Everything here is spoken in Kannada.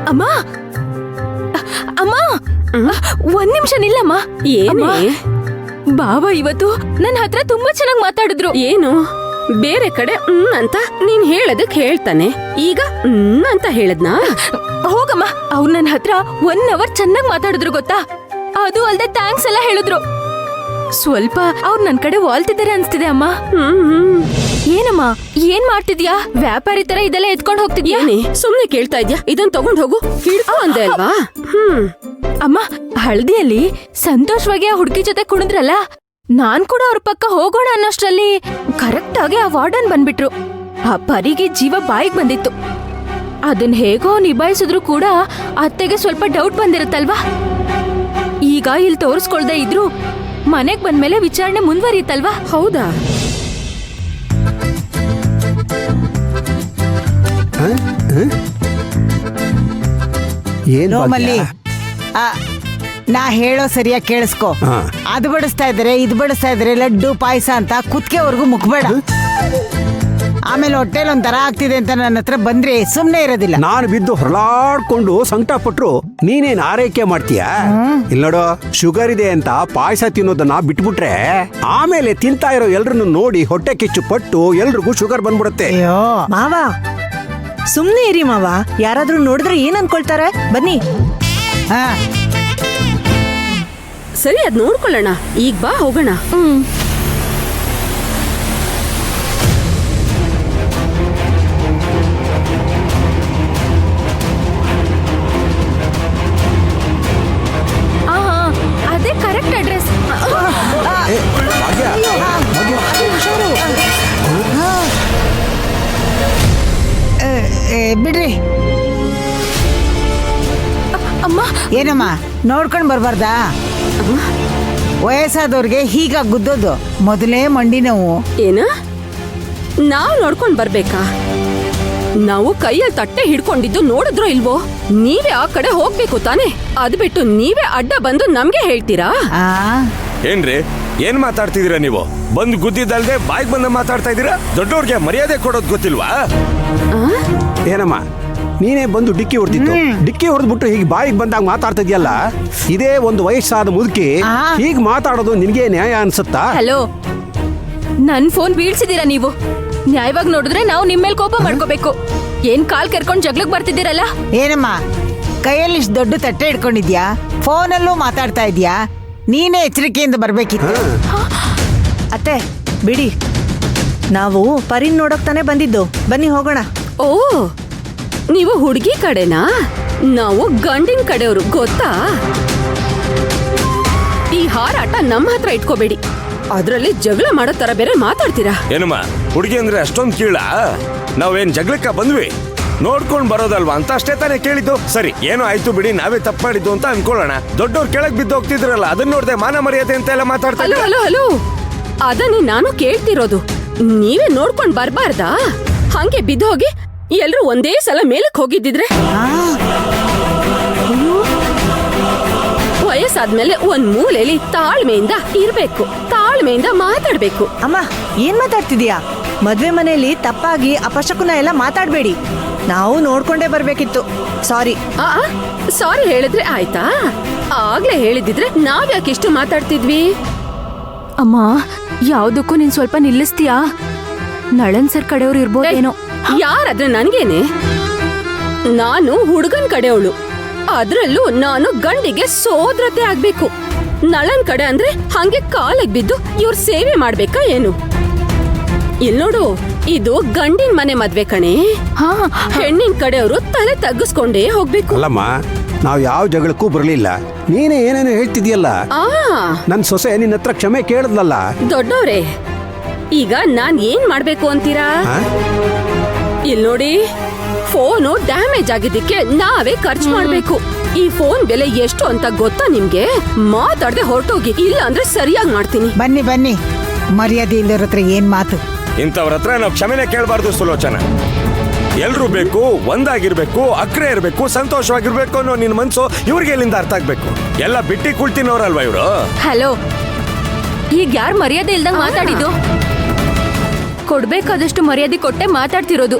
ಅಮ್ಮ ಅಮ್ಮ ಒಂದ್ ನಿಮಿಷ ನಿಲ್ಲಮ್ಮ. ಏನೇ? ಬಾಬಾ ಇವತ್ತು ನನ್ನ ಹತ್ರ ತುಂಬಾ ಚೆನ್ನಾಗಿ ಮಾತಾಡಿದ್ರು. ಏನು ಬೇರೆ ಕಡೆ ಅಂತ ನೀನ್ ಹೇಳದಕ್ ಹೇಳ್ತಾನೆ, ಈಗ ಅಂತ ಹೇಳದ್ನಾ? ಹೋಗಮ್ಮ. ಅವ್ರು ನನ್ನ ಹತ್ರ 1 ಅವರ್ ಚೆನ್ನಾಗಿ ಮಾತಾಡಿದ್ರು ಗೊತ್ತಾ. ಅದು ಅಲ್ದೆ ಥ್ಯಾಂಕ್ಸ್ ಎಲ್ಲ ಹೇಳಿದ್ರು. ಸ್ವಲ್ಪ ಅವ್ರು ನನ್ ಕಡೆ ವಾಲ್ತಿದ್ದಾರೆ ಅನ್ಸ್ತಿದೆ ಅಮ್ಮ. ಏನಮ್ಮ ಏನ್ ಮಾಡ್ತಿದ್ಯಾ? ವ್ಯಾಪಾರಿ ತರ ಇದೆಲ್ಲ ಎತ್ಕೊಂಡ್ ಹೋಗ್ತಿದ್ಯಾ? ಸುಮ್ನೆ ಕೇಳ್ತಾ ಇದ್ಯಾ? ಇದನ್ ತಗೊಂಡ್ ಹೋಗು, ಹಿಡ್ಕೊ ಅಂದೆ ಅಲ್ವಾ? ಅಮ್ಮ, ಹಳದಿಯಲ್ಲಿ ಸಂತೋಷವಾಗಿ ಆ ಹುಡುಗಿ ಜೊತೆ ಕುಣಿದ್ರಲ್ಲ, ನಾನ್ ಕೂಡ ಅವ್ರ ಪಕ್ಕ ಹೋಗೋಣ ಅನ್ನೋಷ್ಟ್ರಲ್ಲಿ ಕರೆಕ್ಟ್ ಆಗಿ ಆ ವಾರ್ಡನ್ ಬಂದ್ಬಿಟ್ರು. ಆ ಪರಿಗೆ ಜೀವ ಬಾಯಿಗೆ ಬಂದಿತ್ತು. ಅದನ್ ಹೇಗೋ ನಿಭಾಯಿಸಿದ್ರು ಕೂಡ ಅತ್ತೆಗೆ ಸ್ವಲ್ಪ ಡೌಟ್ ಬಂದಿರುತ್ತಲ್ವಾ. ಈಗ ಇಲ್ಲಿ ತೋರಿಸ್ಕೊಳ್ದೆ ಇದ್ರು ಮನೆಗ್ ಬಂದ್ಮೇಲೆ ವಿಚಾರಣೆ ಮುಂದುವರಿಯುತ್ತಲ್ವಾ? ಹೌದಾ? ಮಲ್ಲಿ, ನಾ ಹೇಳೋ ಸರಿಯಾಗಿ ಕೇಳಿಸ್ಕೊ. ಅದು ಬಡಿಸ್ತಾ ಇದಾರೆ, ಇದು ಬಡಿಸ್ತಾ ಇದಾರೆ, ಲಡ್ಡು ಪಾಯಸ ಅಂತ ಕುತ್ಕೆವರೆಗೂ ಮುಕ್ಬೇಡ. ಆಮೇಲೆ ಹೊಟ್ಟೆಲ್ ಒಂಥರ ಆಗ್ತಿದೆ ಅಂತ ನನ್ನ ಹತ್ರ ಬಂದ್ರೆ ಸುಮ್ನೆ ಇರೋದಿಲ್ಲ. ನಾನು ಬಿದ್ದು ಹೊರಲಾಡ್ಕೊಂಡು ಸಂಕಟ ಪಟ್ರು ನೀನೇನ್ ಆರೈಕೆ ಮಾಡ್ತೀಯ? ಇಲ್ಲ ನೋಡು, ಶುಗರ್ ಇದೆ ಅಂತ ಪಾಯಸ ತಿನ್ನೋದನ್ನ ಬಿಟ್ಬಿಟ್ರೆ ಆಮೇಲೆ ತಿಂತಾ ಇರೋ ಎಲ್ರನ್ನು ನೋಡಿ ಹೊಟ್ಟೆ ಕಿಚ್ಚು ಪಟ್ಟು ಎಲ್ರಿಗೂ ಶುಗರ್ ಬಂದ್ಬಿಡುತ್ತೆ. ಅಯ್ಯೋ ಮಾವ, ಸುಮ್ನೆ ಇರಿ ಮಾವ. ಯಾರಾದ್ರೂ ನೋಡಿದ್ರೆ ಏನ್ ಅನ್ಕೊಳ್ತಾರೆ? ಬನ್ನಿ. ಸರಿ, ಅದ್ ನೋಡ್ಕೊಳ್ಳೋಣ. ಈಗ ಬಾ ಹೋಗೋಣ. ಅದೇ ಕರೆಕ್ಟ್ ಅಡ್ರೆಸ್. ಬಿಡ್ರಿ. ಅಮ್ಮ, ಏನಮ್ಮ ನೋಡ್ಕೊಂಡ್ ಬರ್ಬಾರ್ದಾ? ವಯಸ್ಸಾದವ್ರಿಗೆ ಹೀಗ ಗುದ್ದೋದು ಮೊದಲೇ ಮಂಡಿ ನೋವು. ಏನ? ನಾವ್ ನೋಡ್ಕೊಂಡ್ ಬರ್ಬೇಕಾ? ನಾವು ಕೈಯಲ್ಲಿ ತಟ್ಟೆ ಹಿಡ್ಕೊಂಡಿದ್ದು ನೋಡಿದ್ರೋ ಇಲ್ವೋ? ನೀವೇ ಆ ಕಡೆ ಹೋಗ್ಬೇಕು ತಾನೆ. ಅದ್ ಬಿಟ್ಟು ನೀವೇ ಅಡ್ಡ ಬಂದು ನಮ್ಗೆ ಹೇಳ್ತೀರಾ? ಏನ್ರಿ, ಏನ್ ಮಾತಾಡ್ತಿದೀರಾ ನೀವು? ಬಂದು ಗುದ್ದಿದ್ದಲ್ದೆ ಬಾಯ್ಗೆ ಬಂದ ಮಾತಾಡ್ತಾ ಇದೀರಾ? ದೊಡ್ಡವ್ರಿಗೆ ಮರ್ಯಾದೆ ಕೊಡೋದ್ ಗೊತ್ತಿಲ್ವಾ? ಏನಮ್ಮ, ನೀನೇ ಬಂದು ಡಿಕ್ಕಿ ಹೊಡೆದಿತ್ತು. ಡಿಕ್ಕಿ ಹೊಡೆದ್ಬಿಟ್ಟು ಹೀಗೆ ಬಾಯಿಗೆ ಬಂದಾಗ ಮಾತಾಡ್ತಾ ಇದೆಯಲ್ಲ, ಇದೇ ಒಂದು ವಯಸ್ಸಾದ ಮುದುಕಿ ಹೀಗ್ ಮಾತಾಡೋದು ನಿನ್ಗೆ ನ್ಯಾಯ ಅನ್ಸುತ್ತಾ? ಹಲೋ, ನನ್ ಫೋನ್ ಬೀಳ್ಸಿದೀರಾ ನೀವು? ನ್ಯಾಯವಾಗಿ ನೋಡಿದ್ರೆ ನಾವು ನಿಮ್ಮೇಲ್ ಕೋಪ ಮಾಡ್ಕೋಬೇಕು. ಏನ್ ಕಾಲ್ ಕೆರ್ಕೊಂಡ್ ಜಗ್ಲಕ್ ಬರ್ತಿದ್ದೀರಲ್ಲ? ಏನಮ್ಮ ಕೈಯಲ್ಲಿ ಇಷ್ಟು ದೊಡ್ಡ ತಟ್ಟೆ ಹಿಡ್ಕೊಂಡಿದ್ಯಾ? ಫೋನಲ್ಲೂ ಮಾತಾಡ್ತಾ ಇದ್ಯಾ? ನೀನೇ ಎಚ್ಚರಿಕೆಯಿಂದ ಬರ್ಬೇಕಿತ್ತು. ಅತ್ತೆ ಬಿಡಿ, ನಾವು ಪರಿನ್ ನೋಡಕ್ ತಾನೇ ಬಂದಿದ್ದು. ಬನ್ನಿ ಹೋಗೋಣ. ಓ, ನೀವು ಹುಡುಗಿ ಕಡೆನಾ? ನಾವು ಗಂಡಿನ ಕಡೆಯವರು, ಗೊತ್ತಾ? ಈ ಹಾರಾಟ ನಮ್ಮ ಹತ್ರ ಇಟ್ಕೋಬೇಡಿ. ಅದ್ರಲ್ಲಿ ಜಗಳ ಮಾಡೋ ತರ ಬೇರೆ ಮಾತಾಡ್ತೀರಾ. ಏನಮ್ಮ, ಹುಡುಗಿ ಅಂದ್ರೆ ಅಷ್ಟೊಂದ್ ಕೀಳ? ನಾವೇನ್ ಜಗಳಕ್ಕ ಬಂದ್ವಿ? ನೋಡ್ಕೊಂಡ್ ಬರೋದಲ್ವಾ ಅಂತ ಅಷ್ಟೇ ತಾನೇ ಕೇಳಿದ್ದು. ಸರಿ, ಏನೋ ಆಯ್ತು ಬಿಡಿ, ನಾವೇ ತಪ್ಪು ಮಾಡಿದ್ದು ಅಂತ ಅನ್ಕೊಳ್ಳೋಣ. ದೊಡ್ಡವ್ರು ಕೆಳಗ್ ಬಿದ್ದು ಹೋಗ್ತಿದ್ರಲ್ಲ, ಅದನ್ನ ನೋಡ್ದೆ ಮಾನ ಮರ್ಯಾದೆ ಅಂತ ಎಲ್ಲ ಮಾತಾಡ್ತಾ ಹಲೋ ಹಲೋ ಹಲೋ, ಅದನ್ನೇ ನಾನು ಕೇಳ್ತಿರೋದು. ನೀವೇ ನೋಡ್ಕೊಂಡ್ ಬರ್ಬಾರ್ದಾ? ಹಂಗೆ ಬಿದ್ದೋಗಿ ಎಲ್ರು ಒಂದೇ ಸಲ ಮೇಲಕ್ ಹೋಗಿದ್ದಿದ್ರೆ? ವಯಸ್ಸಾದ್ಮೇಲೆ ಒಂದ್ ಮೂಲೆಯಲ್ಲಿ ತಾಳ್ಮೆಯಿಂದ ಇರ್ಬೇಕು, ತಾಳ್ಮೆಯಿಂದ ಮಾತಾಡ್ಬೇಕು. ಅಮ್ಮ, ಏನ್ ಮಾತಾಡ್ತಿದ್ಯಾ? ಮದ್ವೆ ಮನೆಯಲ್ಲಿ ತಪ್ಪಾಗಿ ಅಪಶಕುನ ಎಲ್ಲ ಮಾತಾಡ್ಬೇಡಿ. ನಾವು ನೋಡ್ಕೊಂಡೇ ಬರ್ಬೇಕಿತ್ತು. ಸಾರಿ. ಸಾರಿ ಹೇಳಿದ್ರೆ ಆಯ್ತಾ? ಆಗ್ಲೇ ಹೇಳಿದಿದ್ರೆ ನಾವ್ಯಾಕೆ ಇಷ್ಟು ಮಾತಾಡ್ತಿದ್ವಿ? ಅಮ್ಮ, ಯಾವ್ದಕ್ಕೂ ನೀನ್ ಸ್ವಲ್ಪ ನಿಲ್ಲಿಸ್ತೀಯಾ? ನಳನ್ ಸರ್ ಕಡೆಯವ್ರು ಇರ್ಬೋದೇನೋ. ಯಾರಾದ್ರೆ ನನ್ಗೇನೆ? ನಾನು ಹುಡುಗನ್ ಕಡೆಯವಳು, ಅದ್ರಲ್ಲೂ ನಾನು ಗಂಡಿಗೆ ಸೋದರತೆ ಆಗ್ಬೇಕು. ನಳನ್ ಕಡೆ ಅಂದ್ರೆ ಹಂಗೆ ಕಾಲಿಗೆ ಬಿದ್ದು ಇವ್ರ ಸೇವೆ ಮಾಡ್ಬೇಕಾ ಏನು? ಇಲ್ ನೋಡು, ಇದು ಗಂಡಿನ ಮನೆ ಮದ್ವೆ ಕಣೆ. ಹೆಣ್ಣಿನ ಕಡೆಯವರು ತಲೆ ತಗ್ಗಿಸ್ಕೊಂಡೇ ಹೋಗ್ಬೇಕು. ಅಲ್ಲಮ್ಮ, ನಾವ್ ಯಾವ ಜಗಳಕ್ಕೂ ಬರ್ಲಿಲ್ಲ. ನೀನೇ ಏನೇನು ಹೇಳ್ತಿದ್ಯಲ್ಲ. ನನ್ ಸೊಸೆ ನಿನ್ನ ಹತ್ರ ಕ್ಷಮೆ ಕೇಳದ್ಲಲ್ಲ. ದೊಡ್ಡವ್ರೆ, ಈಗ ನಾನ್ ಏನ್ ಮಾಡ್ಬೇಕು ಅಂತೀರಾ? ಇಲ್ ನೋಡಿ, ಫೋನು ಡ್ಯಾಮೇಜ್ ಆಗಿದ್ದಕ್ಕೆ ನಾವೇ ಖರ್ಚು ಮಾಡ್ಬೇಕು. ಈ ಫೋನ್ ಬೆಲೆ ಎಷ್ಟು ಅಂತ ಗೊತ್ತಾ ನಿಮ್ಗೆ? ಮಾತಾಡದೆ ಹೊರಟೋಗಿ, ಇಲ್ಲ ಅಂದ್ರೆ ಸರಿಯಾಗಿ ಮಾಡ್ತೀನಿ. ಬನ್ನಿ ಬನ್ನಿ, ಮರ್ಯಾದೆ ಇಲ್ಲರ ಹತ್ರ ಏನ್ ಮಾತು? ಇಂಥವ್ರ ಹತ್ರ ನಾವು ಕ್ಷಮೆನೆ ಕೇಳಬಾರ್ದು ಸುಲೋಚನಾ. ಎಲ್ರೂ ಬೇಕು, ಒಂದಾಗಿರ್ಬೇಕು, ಅಕ್ರೆ ಇರ್ಬೇಕು, ಸಂತೋಷವಾಗಿರ್ಬೇಕು ಅನ್ನೋ ನಿನ್ ಮನ್ಸು ಇವ್ರಿಗೆ ಎಲ್ಲಿಂದ ಅರ್ಥ ಆಗ್ಬೇಕು? ಎಲ್ಲ ಬಿಟ್ಟಿ ಕುಳ್ತಿನವ್ರಲ್ವಾ ಇವ್ರು? ಹಲೋ, ಈಗ ಯಾರು ಮರ್ಯಾದೆ ಇಲ್ದಂಗ್ ಮಾತಾಡಿದ್ದು? ಕೊಡ್ಬೇಕಾದಷ್ಟು ಮರ್ಯಾದೆ ಕೊಟ್ಟೆ ಮಾತಾಡ್ತಿರೋದು.